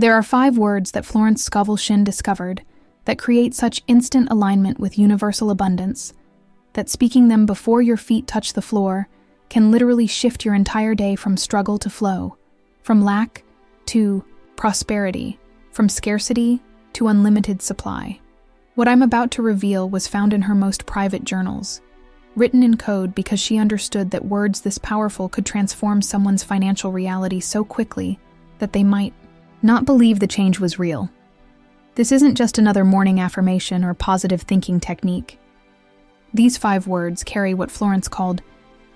There are 5 words that Florence Scovel Shinn discovered that create such instant alignment with universal abundance that speaking them before your feet touch the floor can literally shift your entire day from struggle to flow, from lack to prosperity, from scarcity to unlimited supply. What I'm about to reveal was found in her most private journals, written in code because she understood that words this powerful could transform someone's financial reality so quickly that they might not believe the change was real. This isn't just another morning affirmation or positive thinking technique. These 5 words carry what Florence called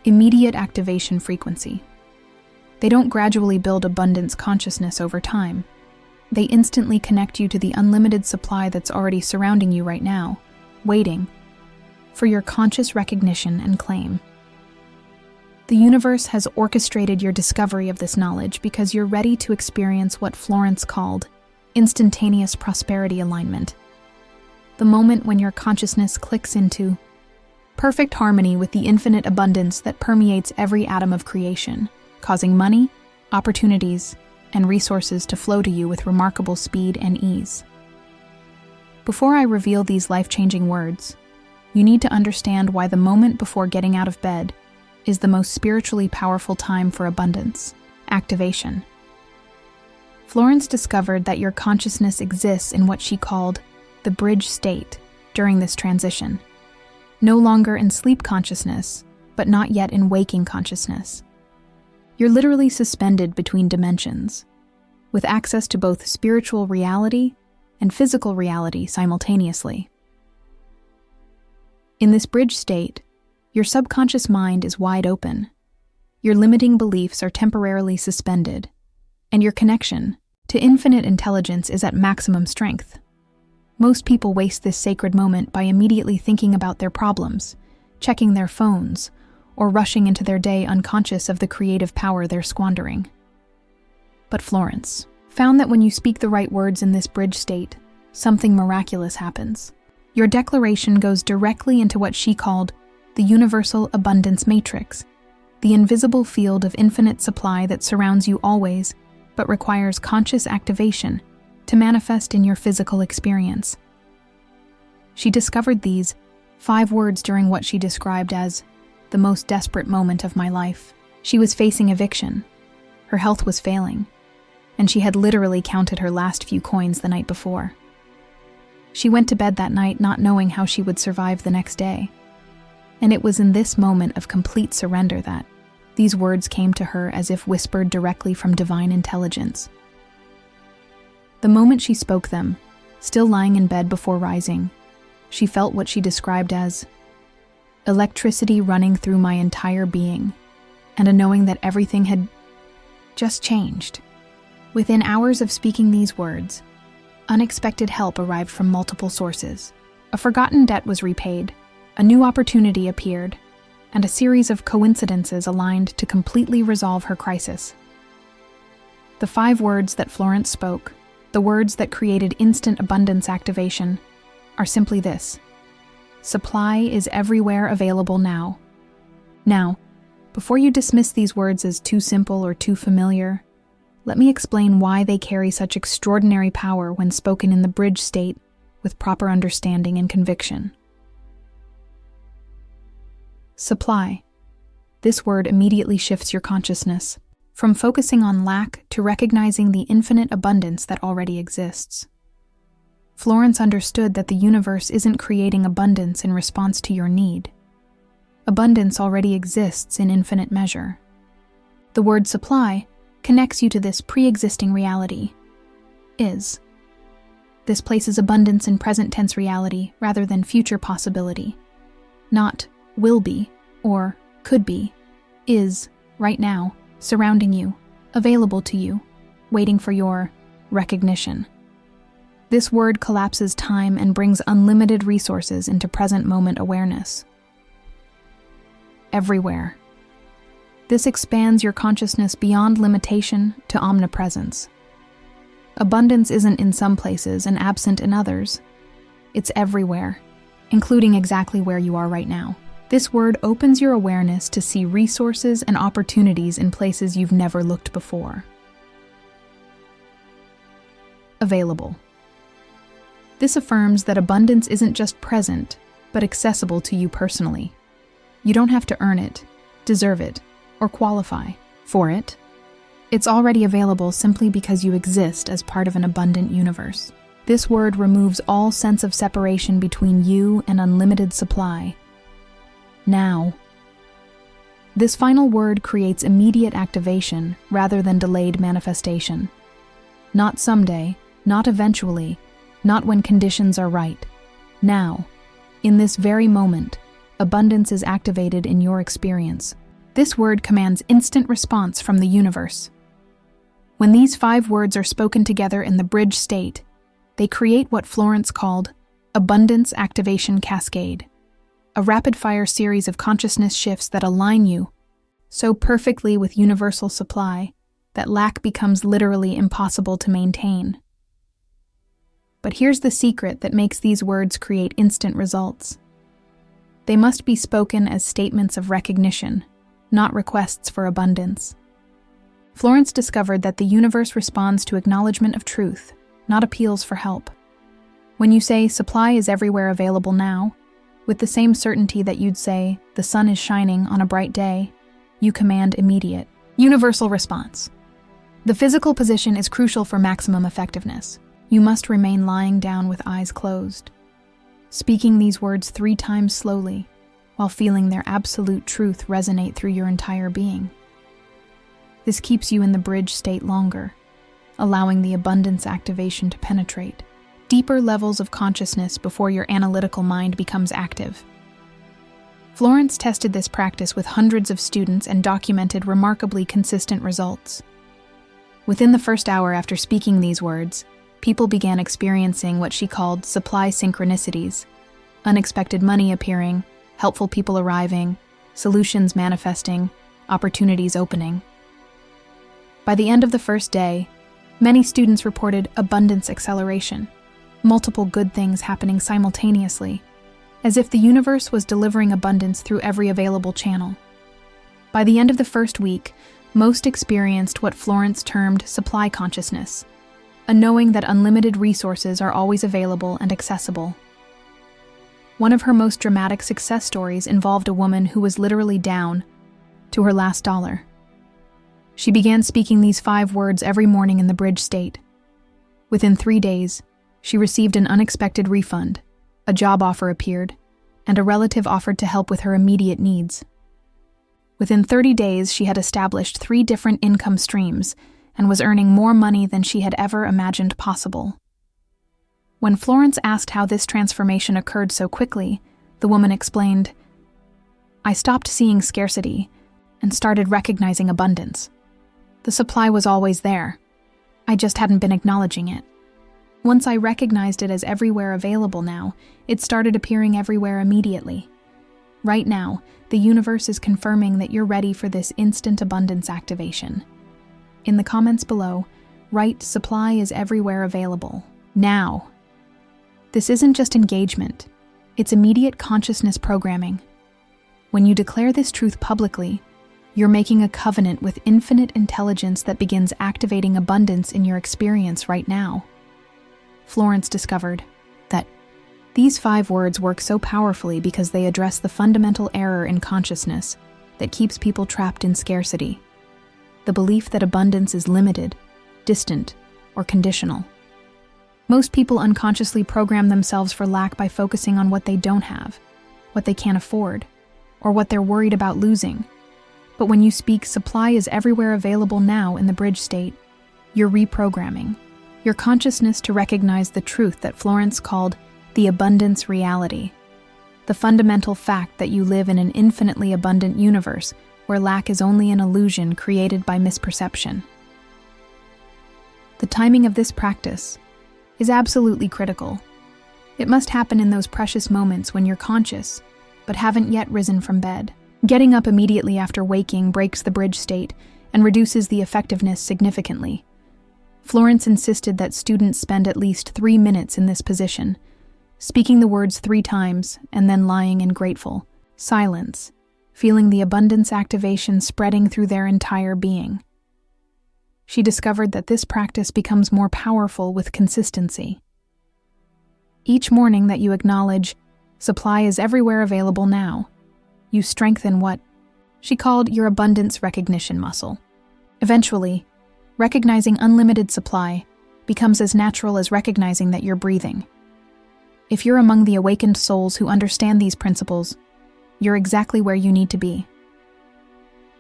immediate activation frequency. They don't gradually build abundance consciousness over time. They instantly connect you to the unlimited supply that's already surrounding you right now, waiting for your conscious recognition and claim. The universe has orchestrated your discovery of this knowledge because you're ready to experience what Florence called instantaneous prosperity alignment. The moment when your consciousness clicks into perfect harmony with the infinite abundance that permeates every atom of creation, causing money, opportunities, and resources to flow to you with remarkable speed and ease. Before I reveal these life-changing words, you need to understand why the moment before getting out of bed is the most spiritually powerful time for abundance, activation. Florence discovered that your consciousness exists in what she called the bridge state during this transition, no longer in sleep consciousness, but not yet in waking consciousness. You're literally suspended between dimensions, with access to both spiritual reality and physical reality simultaneously. In this bridge state, your subconscious mind is wide open, your limiting beliefs are temporarily suspended, and your connection to infinite intelligence is at maximum strength. Most people waste this sacred moment by immediately thinking about their problems, checking their phones, or rushing into their day unconscious of the creative power they're squandering. But Florence found that when you speak the right words in this bridge state, something miraculous happens. Your declaration goes directly into what she called the universal abundance matrix, the invisible field of infinite supply that surrounds you always, but requires conscious activation to manifest in your physical experience. She discovered these 5 words during what she described as the most desperate moment of my life. She was facing eviction, her health was failing, and she had literally counted her last few coins the night before. She went to bed that night not knowing how she would survive the next day. And it was in this moment of complete surrender that these words came to her as if whispered directly from divine intelligence. The moment she spoke them, still lying in bed before rising, she felt what she described as electricity running through my entire being, and a knowing that everything had just changed. Within hours of speaking these words, unexpected help arrived from multiple sources. A forgotten debt was repaid, a new opportunity appeared, and a series of coincidences aligned to completely resolve her crisis. The 5 words that Florence spoke, the words that created instant abundance activation, are simply this: supply is everywhere available now. Now, before you dismiss these words as too simple or too familiar, let me explain why they carry such extraordinary power when spoken in the bridge state with proper understanding and conviction. Supply. This word immediately shifts your consciousness, from focusing on lack to recognizing the infinite abundance that already exists. Florence understood that the universe isn't creating abundance in response to your need. Abundance already exists in infinite measure. The word supply connects you to this pre-existing reality, is. This places abundance in present tense reality rather than future possibility, not will be or could be, is right now, surrounding you, available to you, waiting for your recognition. This word collapses time and brings unlimited resources into present moment awareness. Everywhere. This expands your consciousness beyond limitation to omnipresence. Abundance isn't in some places and absent in others. It's everywhere, including exactly where you are right now. This word opens your awareness to see resources and opportunities in places you've never looked before. available. This affirms that abundance isn't just present, but accessible to you personally. You don't have to earn it, deserve it, or qualify for it. It's already available simply because you exist as part of an abundant universe. This word removes all sense of separation between you and unlimited supply. Now. This final word creates immediate activation rather than delayed manifestation. Not someday, not eventually, not when conditions are right. Now, in this very moment, abundance is activated in your experience. This word commands instant response from the universe. When these 5 words are spoken together in the bridge state, they create what Florence called abundance activation cascade, a rapid-fire series of consciousness shifts that align you so perfectly with universal supply that lack becomes literally impossible to maintain. But here's the secret that makes these words create instant results. They must be spoken as statements of recognition, not requests for abundance. Florence discovered that the universe responds to acknowledgement of truth, not appeals for help. When you say, "Supply is everywhere available now," with the same certainty that you'd say, "The sun is shining on a bright day," you command immediate, universal response. The physical position is crucial for maximum effectiveness. You must remain lying down with eyes closed, speaking these words 3 times slowly, while feeling their absolute truth resonate through your entire being. This keeps you in the bridge state longer, allowing the abundance activation to penetrate deeper levels of consciousness before your analytical mind becomes active. Florence tested this practice with hundreds of students and documented remarkably consistent results. Within the first hour after speaking these words, people began experiencing what she called supply synchronicities, unexpected money appearing, helpful people arriving, solutions manifesting, opportunities opening. By the end of the first day, many students reported abundance acceleration, multiple good things happening simultaneously, as if the universe was delivering abundance through every available channel. By the end of the first week, most experienced what Florence termed supply consciousness, a knowing that unlimited resources are always available and accessible. One of her most dramatic success stories involved a woman who was literally down to her last dollar. She began speaking these 5 words every morning in the bridge state. Within 3 days, she received an unexpected refund, a job offer appeared, and a relative offered to help with her immediate needs. Within 30 days, she had established 3 different income streams and was earning more money than she had ever imagined possible. When Florence asked how this transformation occurred so quickly, the woman explained, "I stopped seeing scarcity and started recognizing abundance. The supply was always there. I just hadn't been acknowledging it. Once I recognized it as everywhere available now, it started appearing everywhere immediately. Right now, the universe is confirming that you're ready for this instant abundance activation." In the comments below, write "Supply is everywhere available now." This isn't just engagement, it's immediate consciousness programming. When you declare this truth publicly, you're making a covenant with infinite intelligence that begins activating abundance in your experience right now. Florence discovered that these 5 words work so powerfully because they address the fundamental error in consciousness that keeps people trapped in scarcity, the belief that abundance is limited, distant, or conditional. Most people unconsciously program themselves for lack by focusing on what they don't have, what they can't afford, or what they're worried about losing. But when you speak "Supply is everywhere available now" in the bridge state, you're reprogramming your consciousness to recognize the truth that Florence called the abundance reality, the fundamental fact that you live in an infinitely abundant universe where lack is only an illusion created by misperception. The timing of this practice is absolutely critical. It must happen in those precious moments when you're conscious, but haven't yet risen from bed. Getting up immediately after waking breaks the bridge state and reduces the effectiveness significantly. Florence insisted that students spend at least 3 minutes in this position, speaking the words 3 times and then lying in grateful silence, feeling the abundance activation spreading through their entire being. she discovered that this practice becomes more powerful with consistency. Each morning that you acknowledge, supply is everywhere available now, you strengthen what she called your abundance recognition muscle. Eventually, recognizing unlimited supply becomes as natural as recognizing that you're breathing. If you're among the awakened souls who understand these principles, you're exactly where you need to be.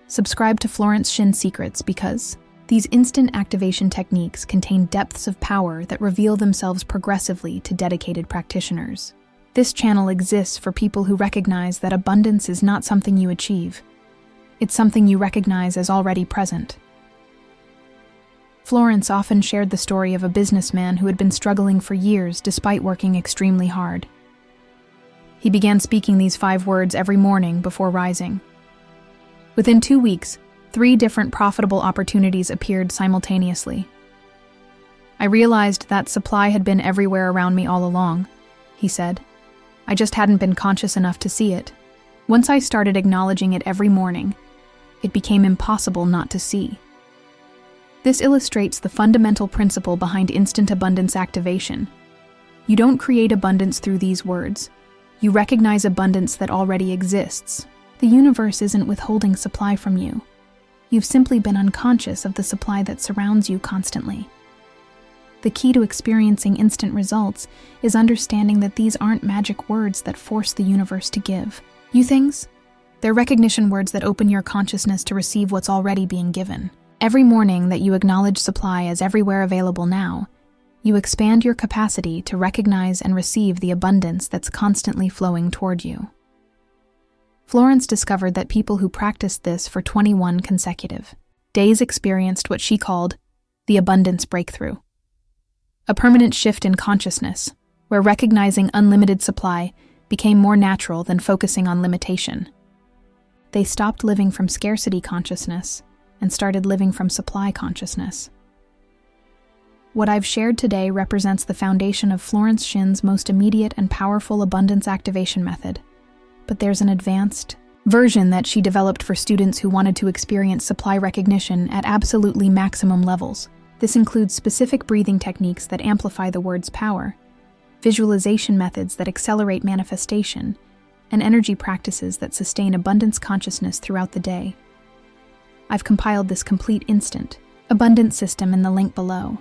Subscribe to Florence Shinn Secrets because these instant activation techniques contain depths of power that reveal themselves progressively to dedicated practitioners. This channel exists for people who recognize that abundance is not something you achieve. It's something you recognize as already present. Florence often shared the story of a businessman who had been struggling for years despite working extremely hard. He began speaking these 5 words every morning before rising. Within 2 weeks, 3 different profitable opportunities appeared simultaneously. I realized that supply had been everywhere around me all along, he said. I just hadn't been conscious enough to see it. Once I started acknowledging it every morning, it became impossible not to see. This illustrates the fundamental principle behind instant abundance activation. You don't create abundance through these words. You recognize abundance that already exists. The universe isn't withholding supply from you. You've simply been unconscious of the supply that surrounds you constantly. The key to experiencing instant results is understanding that these aren't magic words that force the universe to give you things. They're recognition words that open your consciousness to receive what's already being given. Every morning that you acknowledge supply as everywhere available now, you expand your capacity to recognize and receive the abundance that's constantly flowing toward you. Florence discovered that people who practiced this for 21 consecutive days experienced what she called the abundance breakthrough, a permanent shift in consciousness, where recognizing unlimited supply became more natural than focusing on limitation. They stopped living from scarcity consciousness and started living from supply consciousness. What I've shared today represents the foundation of Florence Shinn's most immediate and powerful abundance activation method. But there's an advanced version that she developed for students who wanted to experience supply recognition at absolutely maximum levels. This includes specific breathing techniques that amplify the word's power, visualization methods that accelerate manifestation, and energy practices that sustain abundance consciousness throughout the day. I've compiled this complete instant abundance system in the link below,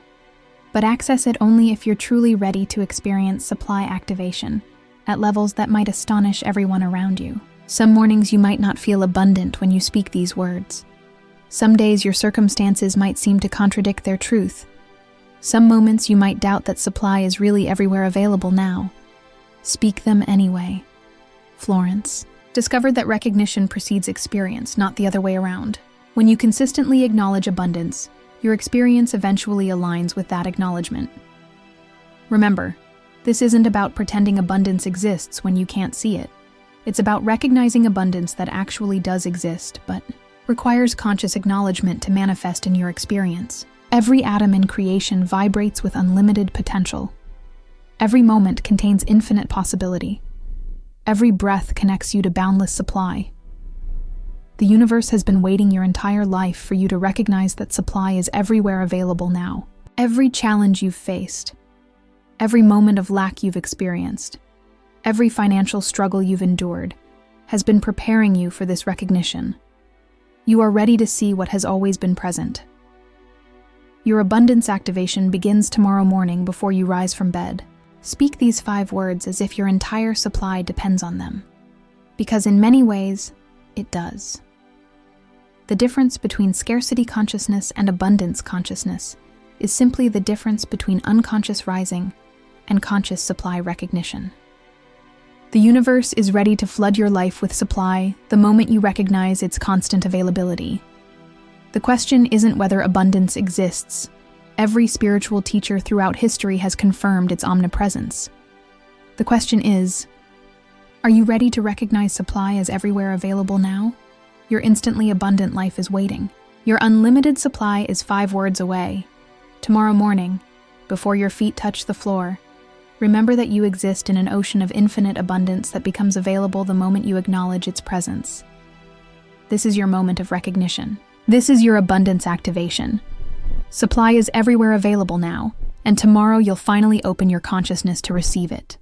but access it only if you're truly ready to experience supply activation at levels that might astonish everyone around you. Some mornings you might not feel abundant when you speak these words. Some days your circumstances might seem to contradict their truth. Some moments you might doubt that supply is really everywhere available now. Speak them anyway. Florence discovered that recognition precedes experience, not the other way around. When you consistently acknowledge abundance, your experience eventually aligns with that acknowledgement. Remember, this isn't about pretending abundance exists when you can't see it. It's about recognizing abundance that actually does exist, but requires conscious acknowledgement to manifest in your experience. Every atom in creation vibrates with unlimited potential. Every moment contains infinite possibility. Every breath connects you to boundless supply. The universe has been waiting your entire life for you to recognize that supply is everywhere available now. Every challenge you've faced, every moment of lack you've experienced, every financial struggle you've endured, has been preparing you for this recognition. You are ready to see what has always been present. Your abundance activation begins tomorrow morning before you rise from bed. Speak these 5 words as if your entire supply depends on them, because in many ways, it does. The difference between scarcity consciousness and abundance consciousness is simply the difference between unconscious rising and conscious supply recognition. The universe is ready to flood your life with supply the moment you recognize its constant availability. The question isn't whether abundance exists. Every spiritual teacher throughout history has confirmed its omnipresence. The question is, are you ready to recognize supply as everywhere available now? Your instantly abundant life is waiting. Your unlimited supply is 5 words away. Tomorrow morning, before your feet touch the floor, remember that you exist in an ocean of infinite abundance that becomes available the moment you acknowledge its presence. This is your moment of recognition. This is your abundance activation. Supply is everywhere available now, and tomorrow you'll finally open your consciousness to receive it.